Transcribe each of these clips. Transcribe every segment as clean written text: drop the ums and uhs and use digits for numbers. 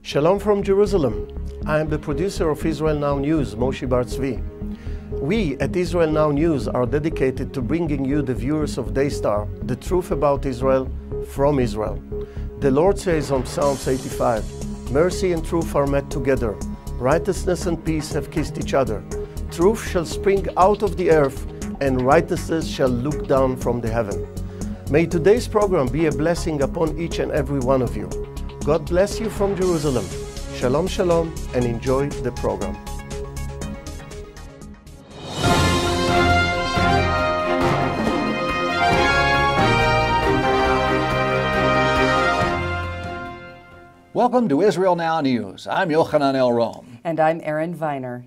Shalom from Jerusalem. I am the producer of Israel Now News, Moshe Bar Tzvi. We at Israel Now News are dedicated to bringing you, the viewers of Daystar, the truth about Israel from Israel. The Lord says on Psalms 85, "Mercy and truth are met together. Righteousness and peace have kissed each other. Truth shall spring out of the earth, and righteousness shall look down from the heaven." May today's program be a blessing upon each and every one of you. God bless you from Jerusalem. Shalom, shalom, and enjoy the program. Welcome to Israel Now News. I'm Yochanan El-Rom. And I'm Erin Viner.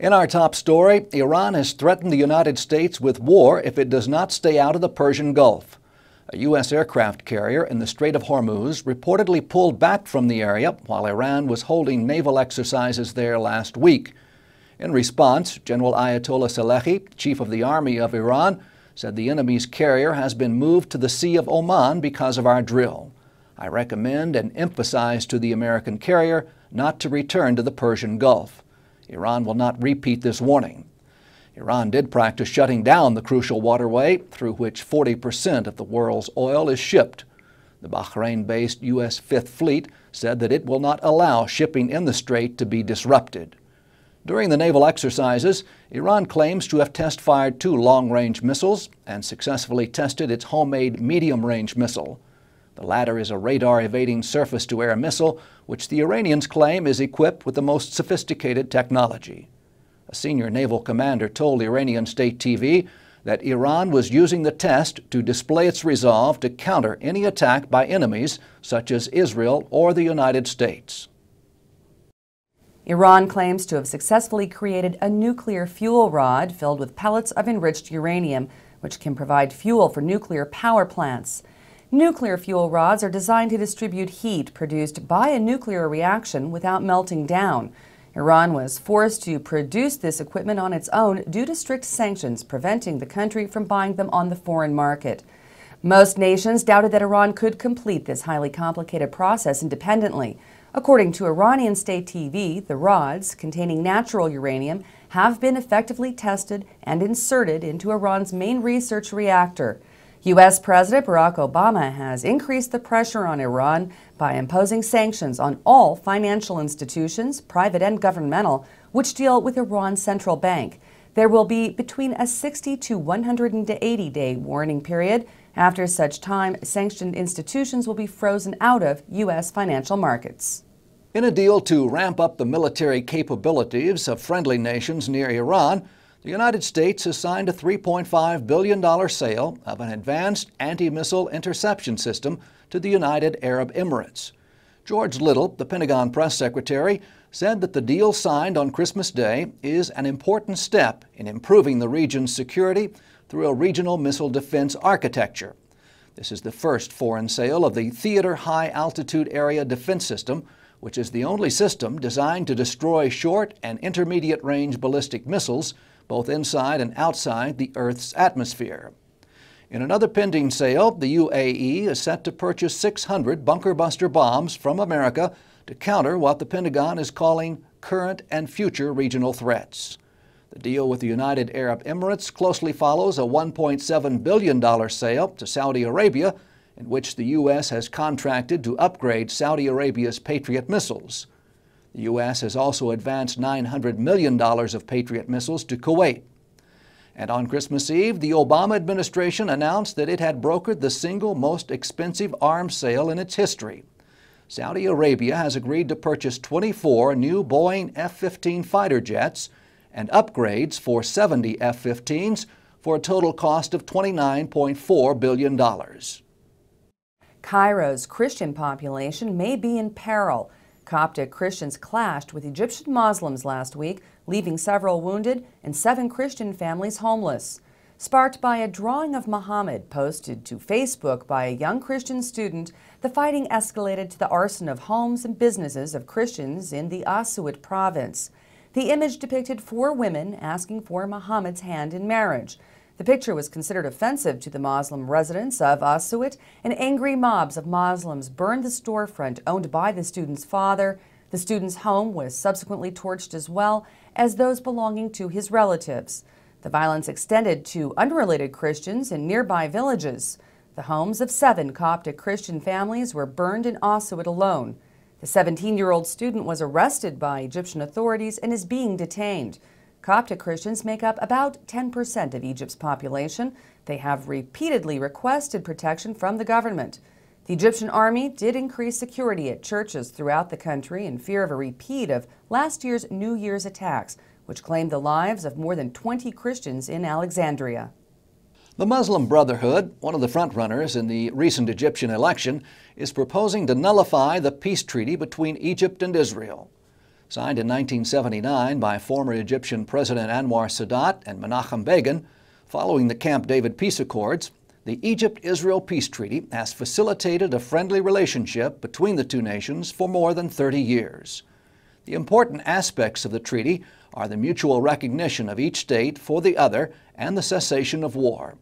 In our top story, Iran has threatened the United States with war if it does not stay out of the Persian Gulf. A U.S. aircraft carrier in the Strait of Hormuz reportedly pulled back from the area while Iran was holding naval exercises there last week. In response, General Ayatollah Salehi, chief of the Army of Iran, said the enemy's carrier has been moved to the Sea of Oman because of our drill. I recommend and emphasize to the American carrier not to return to the Persian Gulf. Iran will not repeat this warning. Iran did practice shutting down the crucial waterway through which 40% of the world's oil is shipped. The Bahrain-based U.S. Fifth Fleet said that it will not allow shipping in the strait to be disrupted. During the naval exercises, Iran claims to have test-fired 2 long-range missiles and successfully tested its homemade medium-range missile. The latter is a radar-evading surface-to-air missile, which the Iranians claim is equipped with the most sophisticated technology. A senior naval commander told Iranian state TV that Iran was using the test to display its resolve to counter any attack by enemies such as Israel or the United States. Iran claims to have successfully created a nuclear fuel rod filled with pellets of enriched uranium, which can provide fuel for nuclear power plants. Nuclear fuel rods are designed to distribute heat produced by a nuclear reaction without melting down. Iran was forced to produce this equipment on its own due to strict sanctions preventing the country from buying them on the foreign market. Most nations doubted that Iran could complete this highly complicated process independently. According to Iranian state TV, the rods, containing natural uranium, have been effectively tested and inserted into Iran's main research reactor. U.S. President Barack Obama has increased the pressure on Iran by imposing sanctions on all financial institutions, private and governmental, which deal with Iran's central bank. There will be between a 60 to 180-day warning period. After such time, sanctioned institutions will be frozen out of U.S. financial markets. In a deal to ramp up the military capabilities of friendly nations near Iran, the United States has signed a $3.5 billion sale of an advanced anti-missile interception system to the United Arab Emirates. George Little, the Pentagon press secretary, said that the deal signed on Christmas Day is an important step in improving the region's security through a regional missile defense architecture. This is the first foreign sale of the Theater High Altitude Area Defense System, which is the only system designed to destroy short and intermediate range ballistic missiles both inside and outside the Earth's atmosphere. In another pending sale, the UAE is set to purchase 600 bunker-buster bombs from America to counter what the Pentagon is calling current and future regional threats. The deal with the United Arab Emirates closely follows a $1.7 billion sale to Saudi Arabia, in which the U.S. has contracted to upgrade Saudi Arabia's Patriot missiles. The U.S. has also advanced $900 million of Patriot missiles to Kuwait. And on Christmas Eve, the Obama administration announced that it had brokered the single most expensive arms sale in its history. Saudi Arabia has agreed to purchase 24 new Boeing F-15 fighter jets and upgrades for 70 F-15s for a total cost of $29.4 billion. Cairo's Christian population may be in peril. Coptic Christians clashed with Egyptian Muslims last week, leaving several wounded and 7 Christian families homeless. Sparked by a drawing of Muhammad posted to Facebook by a young Christian student, the fighting escalated to the arson of homes and businesses of Christians in the Assuit province. The image depicted 4 women asking for Muhammad's hand in marriage. The picture was considered offensive to the Muslim residents of Assiut, and angry mobs of Muslims burned the storefront owned by the student's father. The student's home was subsequently torched as well as those belonging to his relatives. The violence extended to unrelated Christians in nearby villages. The homes of 7 Coptic Christian families were burned in Assiut alone. The 17-year-old student was arrested by Egyptian authorities and is being detained. Coptic Christians make up about 10% of Egypt's population. They have repeatedly requested protection from the government. The Egyptian army did increase security at churches throughout the country in fear of a repeat of last year's New Year's attacks, which claimed the lives of more than 20 Christians in Alexandria. The Muslim Brotherhood, one of the frontrunners in the recent Egyptian election, is proposing to nullify the peace treaty between Egypt and Israel. Signed in 1979 by former Egyptian President Anwar Sadat and Menachem Begin, following the Camp David peace accords, the Egypt-Israel peace treaty has facilitated a friendly relationship between the two nations for more than 30 years. The important aspects of the treaty are the mutual recognition of each state for the other and the cessation of war.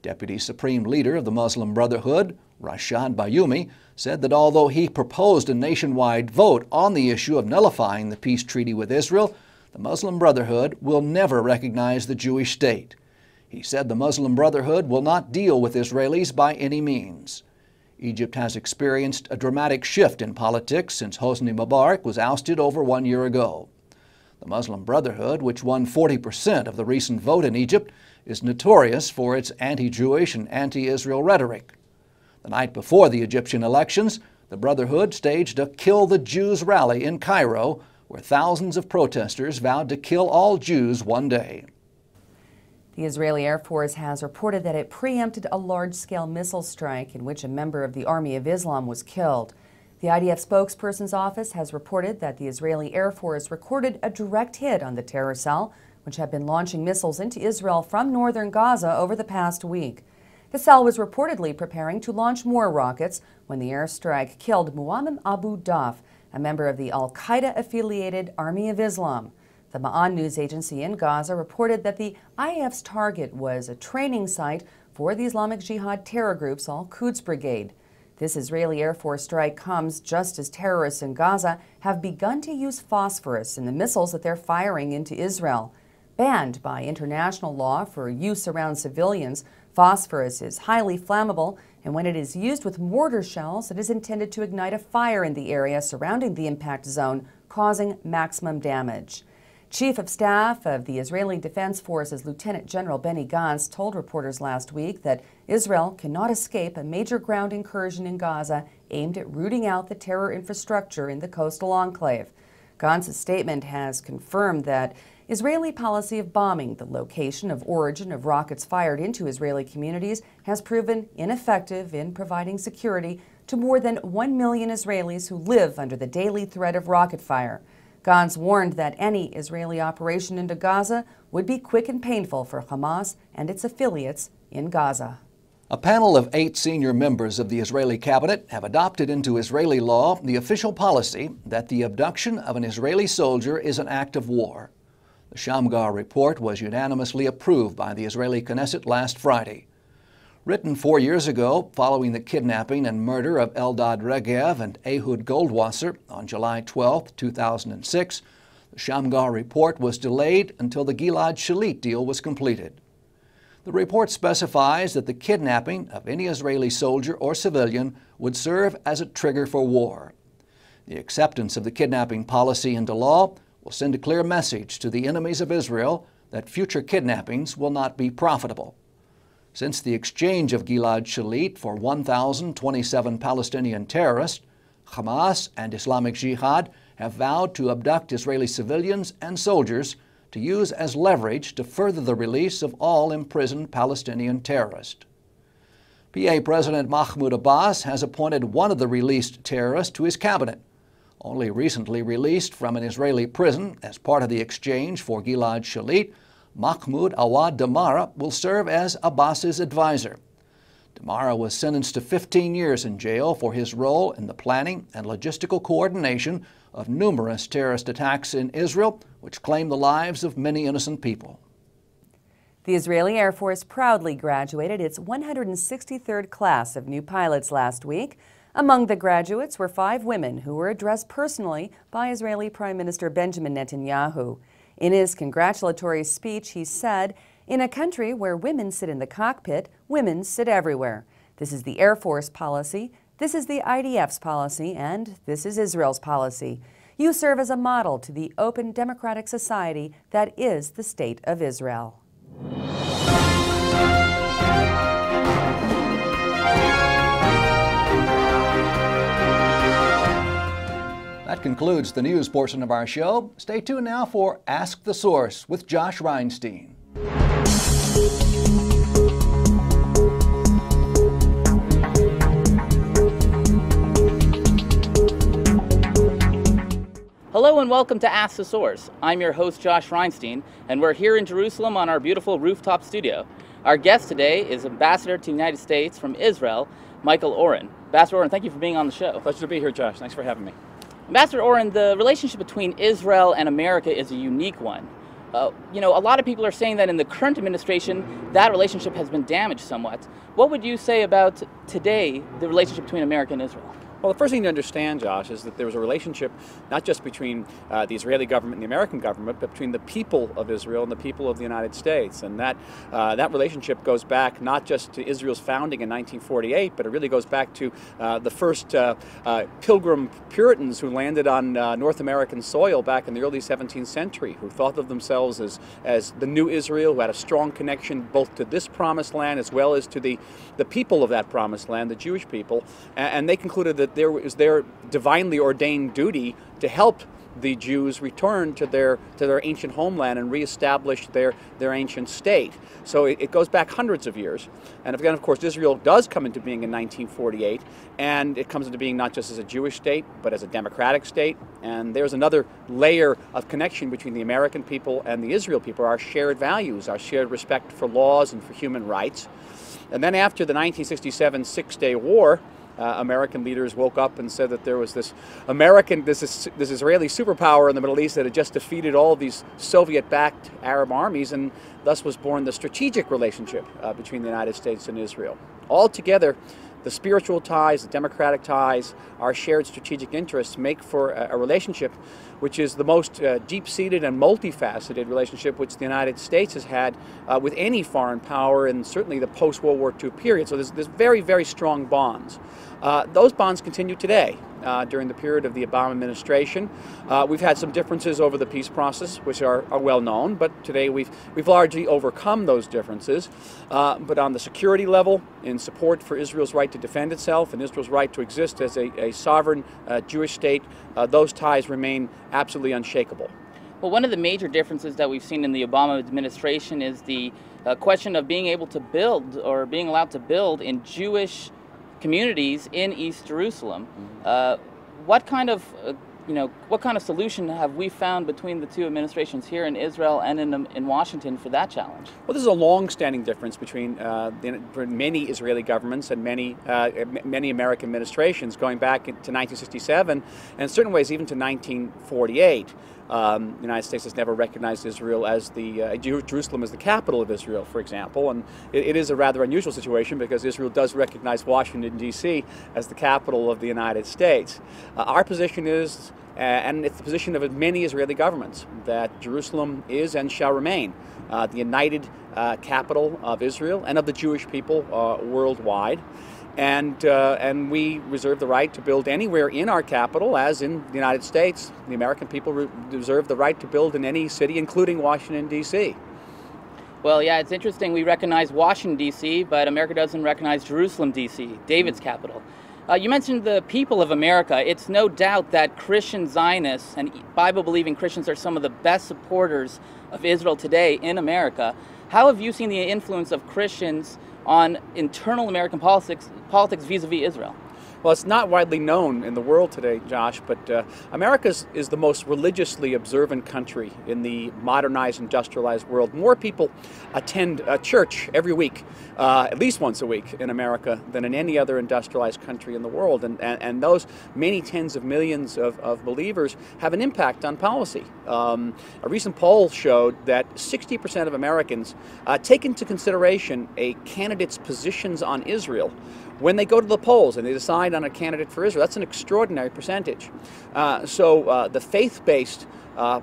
Deputy Supreme Leader of the Muslim Brotherhood, Rashad Bayoumi, said that although he proposed a nationwide vote on the issue of nullifying the peace treaty with Israel, the Muslim Brotherhood will never recognize the Jewish state. He said the Muslim Brotherhood will not deal with Israelis by any means. Egypt has experienced a dramatic shift in politics since Hosni Mubarak was ousted over 1 year ago. The Muslim Brotherhood, which won 40% of the recent vote in Egypt, is notorious for its anti-Jewish and anti-Israel rhetoric. The night before the Egyptian elections, the Brotherhood staged a Kill the Jews rally in Cairo, where thousands of protesters vowed to kill all Jews one day. The Israeli Air Force has reported that it preempted a large-scale missile strike in which a member of the Army of Islam was killed. The IDF spokesperson's office has reported that the Israeli Air Force recorded a direct hit on the terror cell, which had been launching missiles into Israel from northern Gaza over the past week. The cell was reportedly preparing to launch more rockets when the airstrike killed Muammar Abu Daf, a member of the al-Qaeda-affiliated Army of Islam. The Ma'an news agency in Gaza reported that the IAF's target was a training site for the Islamic Jihad terror group's Al-Quds Brigade. This Israeli Air Force strike comes just as terrorists in Gaza have begun to use phosphorus in the missiles that they're firing into Israel. Banned by international law for use around civilians, phosphorus is highly flammable, and when it is used with mortar shells, it is intended to ignite a fire in the area surrounding the impact zone, causing maximum damage. Chief of Staff of the Israeli Defense Forces Lieutenant General Benny Gantz told reporters last week that Israel cannot escape a major ground incursion in Gaza aimed at rooting out the terror infrastructure in the coastal enclave. Gantz's statement has confirmed that Israeli policy of bombing the location of origin of rockets fired into Israeli communities has proven ineffective in providing security to more than 1 million Israelis who live under the daily threat of rocket fire. Gantz warned that any Israeli operation into Gaza would be quick and painful for Hamas and its affiliates in Gaza. A panel of 8 senior members of the Israeli cabinet have adopted into Israeli law the official policy that the abduction of an Israeli soldier is an act of war. The Shamgar report was unanimously approved by the Israeli Knesset last Friday. Written 4 years ago, following the kidnapping and murder of Eldad Regev and Ehud Goldwasser on July 12, 2006, the Shamgar report was delayed until the Gilad Shalit deal was completed. The report specifies that the kidnapping of any Israeli soldier or civilian would serve as a trigger for war. The acceptance of the kidnapping policy into law will send a clear message to the enemies of Israel that future kidnappings will not be profitable. Since the exchange of Gilad Shalit for 1,027 Palestinian terrorists, Hamas and Islamic Jihad have vowed to abduct Israeli civilians and soldiers to use as leverage to further the release of all imprisoned Palestinian terrorists. PA President Mahmoud Abbas has appointed one of the released terrorists to his cabinet. Only recently released from an Israeli prison as part of the exchange for Gilad Shalit, Mahmoud Awad Damara will serve as Abbas's advisor. Damara was sentenced to 15 years in jail for his role in the planning and logistical coordination of numerous terrorist attacks in Israel, which claimed the lives of many innocent people. The Israeli Air Force proudly graduated its 163rd class of new pilots last week. Among the graduates were 5 women who were addressed personally by Israeli Prime Minister Benjamin Netanyahu. In his congratulatory speech, he said, "In a country where women sit in the cockpit, women sit everywhere. This is the Air Force policy, this is the IDF's policy, and this is Israel's policy. You serve as a model to the open democratic society that is the State of Israel." That concludes the news portion of our show. Stay tuned now for Ask the Source with Josh Reinstein. Hello and welcome to Ask the Source. I'm your host Josh Reinstein, and we're here in Jerusalem on our beautiful rooftop studio. Our guest today is Ambassador to the United States from Israel, Michael Oren. Ambassador Oren, thank you for being on the show. Pleasure to be here, Josh. Thanks for having me. Ambassador Oren, the relationship between Israel and America is a unique one. A lot of people are saying that in the current administration, that relationship has been damaged somewhat. What would you say about today, the relationship between America and Israel? Well, the first thing to understand, Josh, is that there was a relationship not just between the Israeli government and the American government, but between the people of Israel and the people of the United States. And that relationship goes back not just to Israel's founding in 1948, but it really goes back to the first Pilgrim Puritans who landed on North American soil back in the early 17th century, who thought of themselves as the new Israel, who had a strong connection both to this promised land as well as to the people of that promised land, the Jewish people. And they concluded that there was their divinely ordained duty to help the Jews return to their ancient homeland and reestablish their ancient state. So it goes back hundreds of years. And again, of course, Israel does come into being in 1948, and it comes into being not just as a Jewish state, but as a democratic state. And there's another layer of connection between the American people and the Israel people, our shared values, our shared respect for laws and for human rights. And then after the 1967 Six-Day War, American leaders woke up and said that there was this Israeli superpower in the Middle East that had just defeated all of these Soviet-backed Arab armies, and thus was born the strategic relationship between the United States and Israel. Altogether, the spiritual ties, the democratic ties, our shared strategic interests make for a relationship which is the most deep-seated and multifaceted relationship which the United States has had with any foreign power, and certainly the post-World War II period. So there's very, very strong bonds. Those bonds continue today. During the period of the Obama administration, we've had some differences over the peace process, which are well known, but today we've largely overcome those differences. But on the security level, in support for Israel's right to defend itself and Israel's right to exist as a sovereign Jewish state, those ties remain absolutely unshakable. Well, one of the major differences that we've seen in the Obama administration is the question of being able to build or being allowed to build in Jewish communities in East Jerusalem. What kind of solution have we found between the two administrations here in Israel and in Washington for that challenge? Well, this is a long-standing difference between many Israeli governments and many American administrations, going back to 1967, and in certain ways even to 1948. The United States has never recognized Israel as Jerusalem as the capital of Israel, for example, and it is a rather unusual situation because Israel does recognize Washington, D.C. as the capital of the United States. Our position is, and it's the position of many Israeli governments, that Jerusalem is and shall remain the united capital of Israel and of the Jewish people worldwide. And we reserve the right to build anywhere in our capital, as in the United States. The American people reserve the right to build in any city, including Washington, D.C. Well, yeah, it's interesting. We recognize Washington, D.C., but America doesn't recognize Jerusalem, D.C., David's capital. You mentioned the people of America. It's no doubt that Christian Zionists and Bible-believing Christians are some of the best supporters of Israel today in America. How have you seen the influence of Christians on internal American politics vis-a-vis Israel? Well, it's not widely known in the world today, Josh, but America is the most religiously observant country in the modernized, industrialized world. More people attend church every week, at least once a week in America, than in any other industrialized country in the world. And those many tens of millions of believers have an impact on policy. A recent poll showed that 60% of Americans take into consideration a candidate's positions on Israel when they go to the polls and they decide on a candidate for Israel. That's an extraordinary percentage. So the faith-based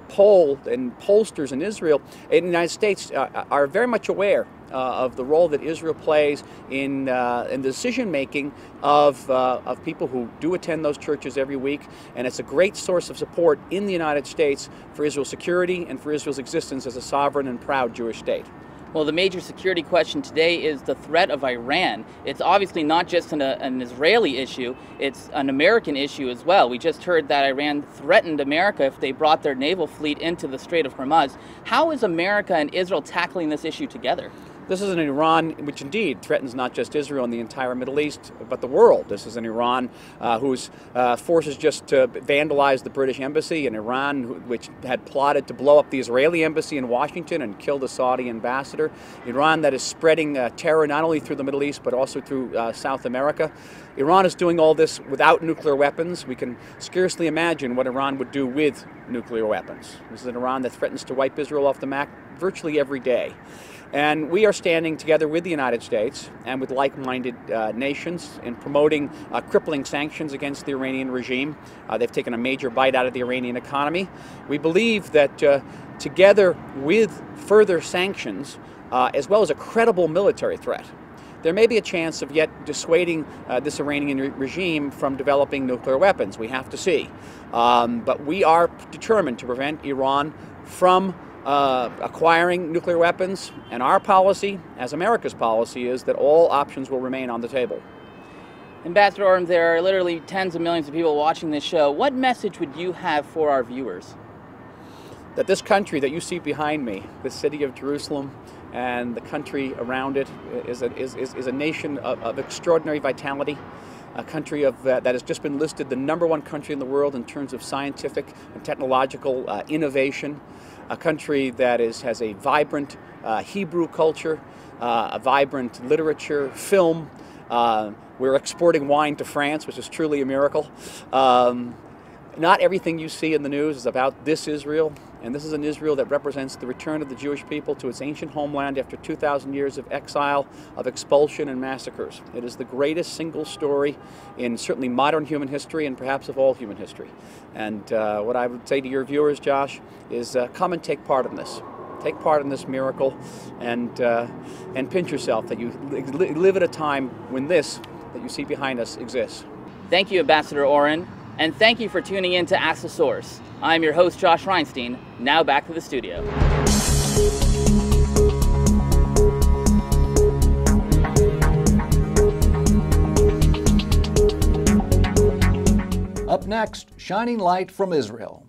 poll and pollsters in Israel, in the United States, are very much aware of the role that Israel plays in the decision-making of people who do attend those churches every week, and it's a great source of support in the United States for Israel's security and for Israel's existence as a sovereign and proud Jewish state. Well, the major security question today is the threat of Iran. It's obviously not just an Israeli issue, it's an American issue as well. We just heard that Iran threatened America if they brought their naval fleet into the Strait of Hormuz. How is America and Israel tackling this issue together? This is an Iran which indeed threatens not just Israel and the entire Middle East, but the world. This is an Iran whose forces just vandalized the British embassy, an Iran which had plotted to blow up the Israeli embassy in Washington and kill the Saudi ambassador. Iran that is spreading terror not only through the Middle East, but also through South America. Iran is doing all this without nuclear weapons. We can scarcely imagine what Iran would do with nuclear weapons. This is an Iran that threatens to wipe Israel off the map virtually every day. And we are standing together with the United States and with like-minded nations in promoting crippling sanctions against the Iranian regime. They've taken a major bite out of the Iranian economy. We believe that together with further sanctions, as well as a credible military threat, there may be a chance of yet dissuading this Iranian regime from developing nuclear weapons. We have to see. But we are determined to prevent Iran from acquiring nuclear weapons, and our policy, as America's policy, is that all options will remain on the table. Ambassador Orm, there are literally tens of millions of people watching this show. What message would you have for our viewers? That this country that you see behind me, the city of Jerusalem and the country around it, is a nation of extraordinary vitality. A country that has just been listed the #1 country in the world in terms of scientific and technological innovation. A country that has a vibrant Hebrew culture, a vibrant literature, film. We're exporting wine to France, which is truly a miracle. Not everything you see in the news is about this Israel, and this is an Israel that represents the return of the Jewish people to its ancient homeland after 2,000 years of exile, of expulsion and massacres. It is the greatest single story in certainly modern human history and perhaps of all human history. And what I would say to your viewers, Josh, is come and take part in this. Take part in this miracle and pinch yourself that you live at a time when this that you see behind us exists. Thank you, Ambassador Orrin. And thank you for tuning in to Ask the Source. I'm your host, Josh Reinstein. Now back to the studio. Up next, shining light from Israel.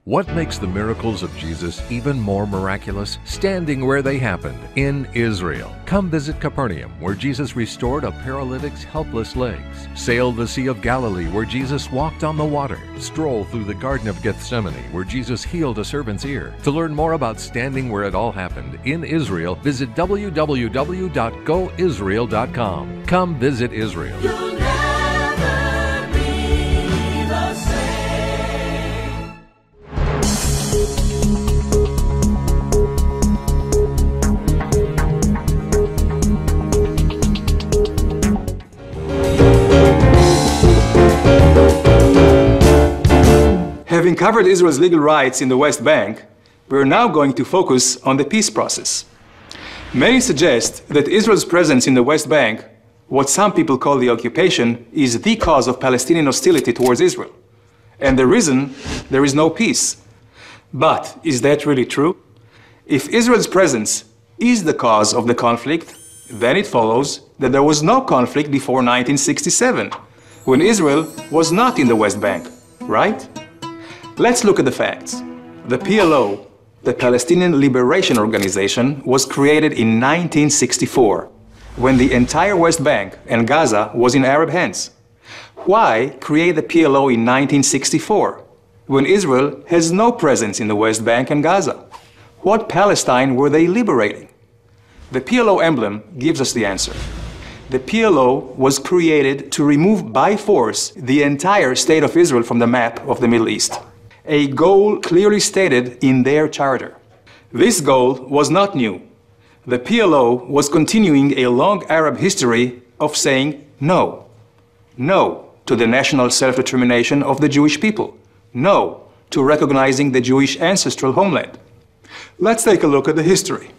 What makes the miracles of Jesus even more miraculous? Standing where they happened, in Israel. Come visit Capernaum, where Jesus restored a paralytic's helpless legs. Sail the Sea of Galilee, where Jesus walked on the water. Stroll through the Garden of Gethsemane, where Jesus healed a servant's ear. To learn more about standing where it all happened, in Israel, visit www.goisrael.com. Come visit Israel. You'll never be the same. Having covered Israel's legal rights in the West Bank, we are now going to focus on the peace process. Many suggest that Israel's presence in the West Bank, what some people call the occupation, is the cause of Palestinian hostility towards Israel, and the reason there is no peace. But is that really true? If Israel's presence is the cause of the conflict, then it follows that there was no conflict before 1967, when Israel was not in the West Bank, right? Let's look at the facts. The PLO, The Palestinian Liberation Organization was created in 1964, when the entire West Bank and Gaza was in Arab hands. Why create the PLO in 1964, when Israel has no presence in the West Bank and Gaza? What Palestine were they liberating? The PLO emblem gives us the answer. The PLO was created to remove by force the entire state of Israel from the map of the Middle East, a goal clearly stated in their charter. This goal was not new. The PLO was continuing a long Arab history of saying no. No to the national self-determination of the Jewish people. No to recognizing the Jewish ancestral homeland. Let's take a look at the history.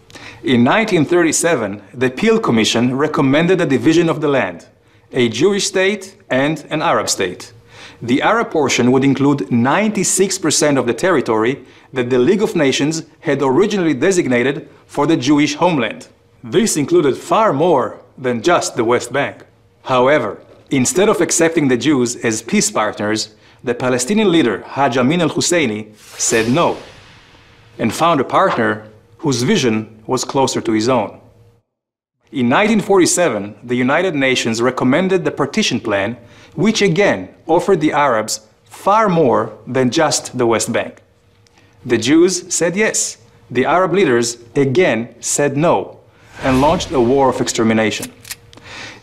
In 1937, the Peel Commission recommended a division of the land, a Jewish state and an Arab state. The Arab portion would include 96% of the territory that the League of Nations had originally designated for the Jewish homeland. This included far more than just the West Bank. However, instead of accepting the Jews as peace partners, the Palestinian leader Haj Amin al-Husseini said no and found a partner whose vision was closer to his own. In 1947, the United Nations recommended the partition plan, which again offered the Arabs far more than just the West Bank. The Jews said yes. The Arab leaders again said no and launched a war of extermination.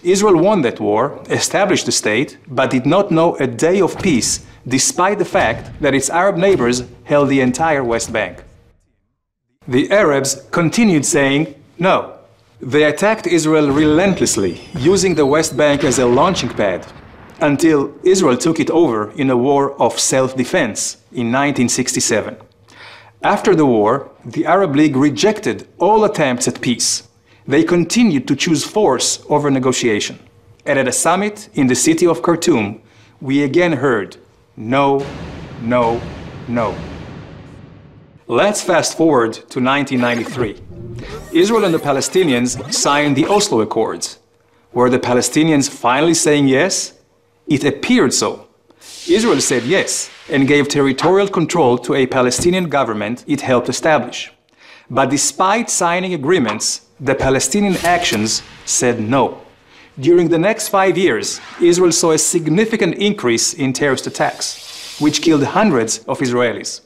Israel won that war, established the state, but did not know a day of peace, despite the fact that its Arab neighbors held the entire West Bank. The Arabs continued saying no. They attacked Israel relentlessly, using the West Bank as a launching pad, until Israel took it over in a war of self-defense in 1967. After the war, the Arab League rejected all attempts at peace. They continued to choose force over negotiation. And at a summit in the city of Khartoum, we again heard no, no, no. Let's fast forward to 1993. Israel and the Palestinians signed the Oslo Accords. Were the Palestinians finally saying yes? It appeared so. Israel said yes and gave territorial control to a Palestinian government it helped establish. But despite signing agreements, the Palestinian actions said no. During the next 5 years, Israel saw a significant increase in terrorist attacks, which killed hundreds of Israelis.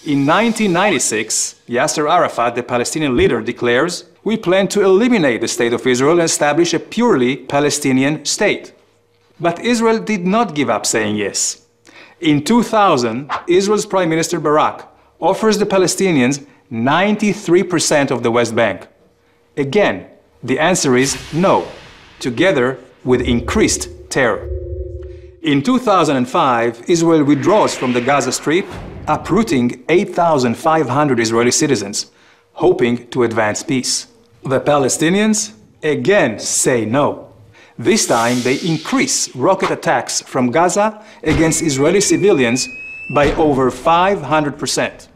In 1996, Yasser Arafat, the Palestinian leader, declares, "We plan to eliminate the state of Israel and establish a purely Palestinian state." But Israel did not give up saying yes. In 2000, Israel's Prime Minister Barak offers the Palestinians 93% of the West Bank. Again, the answer is no, together with increased terror. In 2005, Israel withdraws from the Gaza Strip, uprooting 8,500 Israeli citizens, hoping to advance peace. The Palestinians again say no. This time they increase rocket attacks from Gaza against Israeli civilians by over 500%.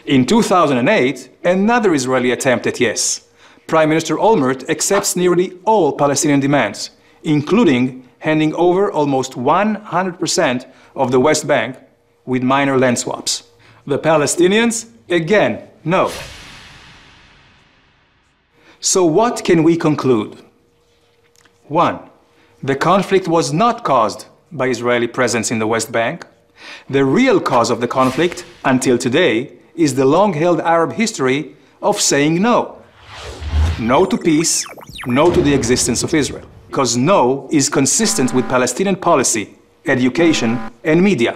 In 2008, another Israeli attempt at yes. Prime Minister Olmert accepts nearly all Palestinian demands, including handing over almost 100% of the West Bank with minor land swaps. The Palestinians, again, no. So what can we conclude? 1. The conflict was not caused by Israeli presence in the West Bank. The real cause of the conflict, until today, is the long-held Arab history of saying no. No to peace, no to the existence of Israel. Because no is consistent with Palestinian policy, education, and media.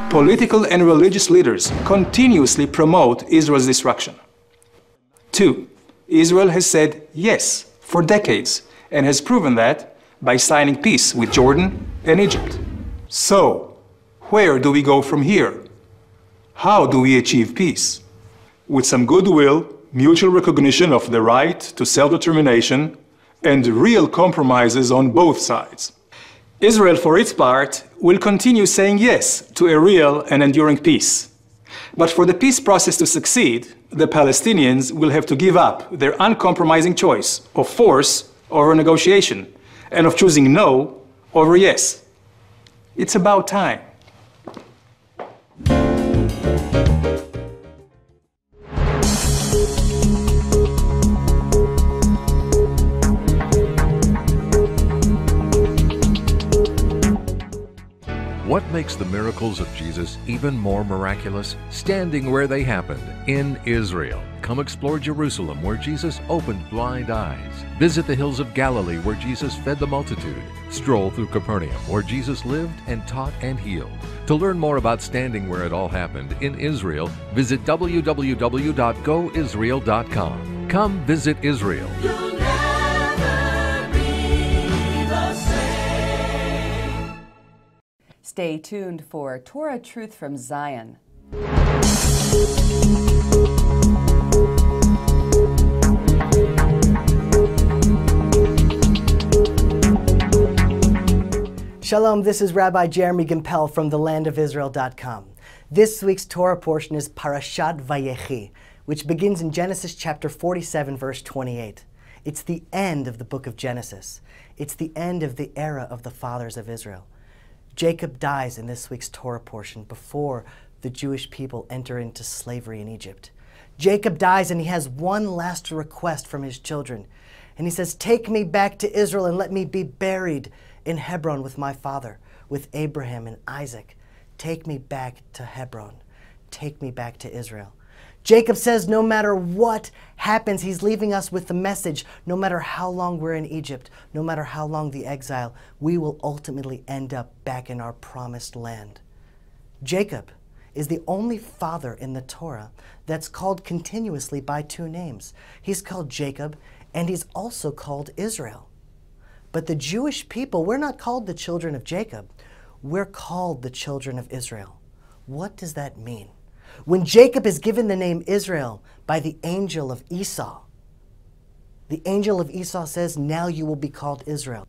Political and religious leaders continuously promote Israel's destruction. 2. Israel has said yes for decades and has proven that by signing peace with Jordan and Egypt. So, where do we go from here? How do we achieve peace? With some goodwill, mutual recognition of the right to self-determination, and real compromises on both sides. Israel, for its part, will continue saying yes to a real and enduring peace. But for the peace process to succeed, the Palestinians will have to give up their uncompromising choice of force over negotiation and of choosing no over yes. It's about time. makes the miracles of Jesus even more miraculous? Standing where they happened, in Israel. Come explore Jerusalem, where Jesus opened blind eyes. Visit the hills of Galilee, where Jesus fed the multitude. Stroll through Capernaum, where Jesus lived and taught and healed. To learn more about standing where it all happened in Israel, visit www.goisrael.com. Come visit Israel. You'll never be the same. Stay tuned for Torah Truth from Zion. Shalom, this is Rabbi Jeremy Gimpel from thelandofisrael.com. This week's Torah portion is Parashat Vayechi, which begins in Genesis chapter 47, verse 28. It's the end of the book of Genesis. It's the end of the era of the fathers of Israel. Jacob dies in this week's Torah portion before the Jewish people enter into slavery in Egypt. Jacob dies and he has one last request from his children. And he says, "Take me back to Israel and let me be buried in Hebron with my father, with Abraham and Isaac. Take me back to Hebron. Take me back to Israel." Jacob says no matter what happens, he's leaving us with the message, no matter how long we're in Egypt, no matter how long the exile, we will ultimately end up back in our promised land. Jacob is the only father in the Torah that's called continuously by two names. He's called Jacob, and he's also called Israel. But the Jewish people, we're not called the children of Jacob. We're called the children of Israel. What does that mean? When Jacob is given the name Israel by the angel of Esau, the angel of Esau says, "Now you will be called Israel."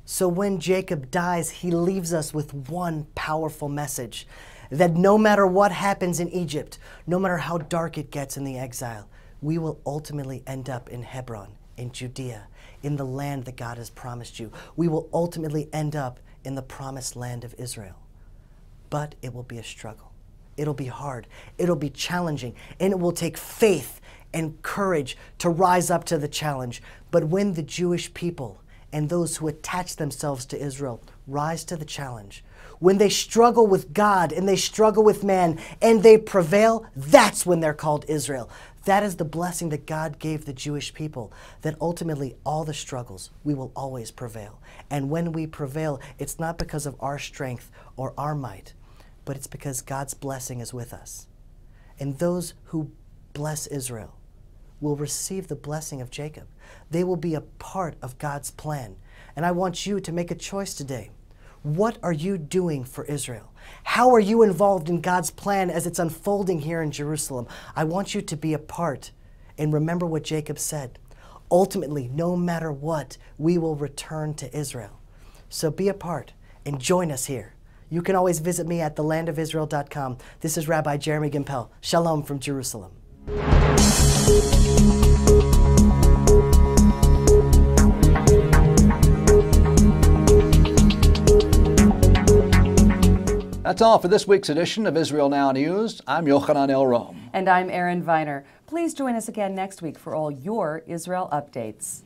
So when Jacob dies, he leaves us with one powerful message, that no matter what happens in Egypt, no matter how dark it gets in the exile, we will ultimately end up in Hebron, in Judea, in the land that God has promised you. We will ultimately end up in the promised land of Israel. But it will be a struggle. It'll be hard. It'll be challenging. And it will take faith and courage to rise up to the challenge. But when the Jewish people and those who attach themselves to Israel rise to the challenge, when they struggle with God and they struggle with man and they prevail, that's when they're called Israel. That is the blessing that God gave the Jewish people, that ultimately all the struggles, we will always prevail. And when we prevail, it's not because of our strength or our might, but it's because God's blessing is with us. And those who bless Israel will receive the blessing of Jacob. They will be a part of God's plan. And I want you to make a choice today. What are you doing for Israel? How are you involved in God's plan as it's unfolding here in Jerusalem? I want you to be a part and remember what Jacob said. Ultimately, no matter what, we will return to Israel. So be a part and join us here. You can always visit me at thelandofisrael.com. This is Rabbi Jeremy Gimpel. Shalom from Jerusalem. That's all for this week's edition of Israel Now News. I'm Yochanan El Rom. And I'm Erin Viner. Please join us again next week for all your Israel updates.